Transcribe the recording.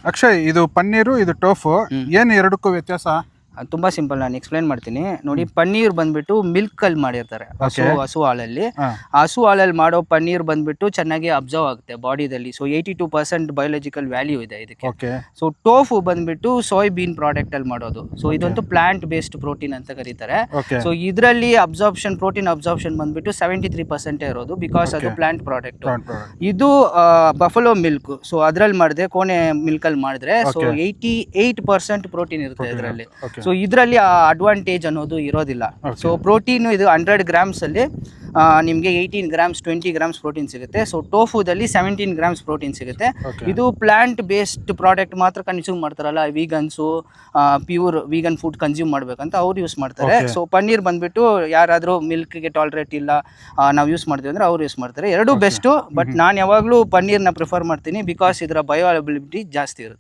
ಅಕ್ಷಯ್, ಇದು ಪನ್ನೀರು, ಇದು ಟೋಫು, ಏನು ಎರಡಕ್ಕೂ ವ್ಯತ್ಯಾಸ? ತುಂಬಾ ಸಿಂಪಲ್, ನಾನು ಎಕ್ಸ್ಪ್ಲೈನ್ ಮಾಡ್ತೀನಿ ನೋಡಿ. ಪನ್ನೀರ್ ಬಂದ್ಬಿಟ್ಟು ಮಿಲ್ಕ್ ಅಲ್ಲಿ ಮಾಡಿರ್ತಾರೆ, ಹಸು ಹಾಲಲ್ಲಿ. ಹಸು ಹಾಲಲ್ಲಿ ಮಾಡೋ ಪನ್ನೀರ್ ಬಂದ್ಬಿಟ್ಟು ಚೆನ್ನಾಗಿ ಅಬ್ಸರ್ವ್ ಆಗುತ್ತೆ ಬಾಡಿದಲ್ಲಿ. ಸೊ 82% ಬಯೋಲಾಜಿಕಲ್ ವ್ಯಾಲ್ಯೂ ಇದೆ ಇದಕ್ಕೆ. ಸೊ ಟೋಫು ಬಂದ್ಬಿಟ್ಟು ಸೋಯ್ ಬೀನ್ ಪ್ರಾಡಕ್ಟ್ ಅಲ್ಲಿ ಮಾಡೋದು. ಸೊ ಇದಂತೂ ಪ್ಲಾಂಟ್ ಬೇಸ್ಡ್ ಪ್ರೋಟೀನ್ ಅಂತ ಕರೀತಾರೆ. ಸೊ ಇದರಲ್ಲಿ ಪ್ರೋಟೀನ್ ಅಬ್ಸಾರ್ಪ್ಷನ್ ಬಂದ್ಬಿಟ್ಟು 73% ಇರೋದು, ಬಿಕಾಸ್ ಅದು ಪ್ಲಾಂಟ್ ಪ್ರಾಡಕ್ಟ್. ಇದು ಬಫಲೋ ಮಿಲ್ಕ್, ಸೊ ಅದ್ರಲ್ಲಿ ಮಾಡಿದ್ರೆ, ಕೋಣೆ ಮಿಲ್ಕ್ ಅಲ್ಲಿ ಮಾಡಿದ್ರೆ, ಸೊ 88% ಪ್ರೋಟೀನ್ ಇರುತ್ತೆ ಇದರಲ್ಲಿ. ಸೊ ಇದರಲ್ಲಿ ಆ ಅಡ್ವಾಂಟೇಜ್ ಅನ್ನೋದು ಇರೋದಿಲ್ಲ. ಸೊ ಪ್ರೋಟೀನ್ ಇದು 100 ಗ್ರಾಮ್ಸ್ ಅಲ್ಲಿ ನಿಮಗೆ 18 ಗ್ರಾಮ್ಸ್ 20 ಗ್ರಾಮ್ಸ್ ಪ್ರೋಟೀನ್ ಸಿಗುತ್ತೆ. ಸೊ ಟೋಫುದಲ್ಲಿ 17 ಗ್ರಾಮ್ಸ್ ಪ್ರೋಟೀನ್ ಸಿಗುತ್ತೆ. ಇದು ಪ್ಲಾಂಟ್ ಬೇಸ್ಡ್ ಪ್ರಾಡಕ್ಟ್ ಮಾತ್ರ ಕನ್ಸ್ಯೂಮ್ ಮಾಡ್ತಾರಲ್ಲ ವೀಗನ್ಸು, ಪ್ಯೂರ್ ವೀಗನ್ ಫುಡ್ ಕನ್ಸ್ಯೂಮ್ ಮಾಡ್ಬೇಕಂತ ಅವ್ರು ಯೂಸ್ ಮಾಡ್ತಾರೆ. ಸೊ ಪನ್ನೀರ್ ಬಂದ್ಬಿಟ್ಟು ಯಾರಾದರೂ ಮಿಲ್ಕ್ಗೆ ಟಾಲರೇಟ್ ಇಲ್ಲ ನಾವು ಯೂಸ್ ಮಾಡ್ತೀವಿ ಅಂದ್ರೆ ಅವ್ರು ಯೂಸ್ ಮಾಡ್ತಾರೆ. ಎರಡೂ ಬೆಸ್ಟು, ಬಟ್ ನಾನು ಯಾವಾಗಲೂ ಪನ್ನೀರ್ನ ಪ್ರಿಫರ್ ಮಾಡ್ತೀನಿ, ಬಿಕಾಸ್ ಇದರ ಬಯೋ ಅವೈಲಬಿಲಿಟಿ ಜಾಸ್ತಿ ಇರುತ್ತೆ.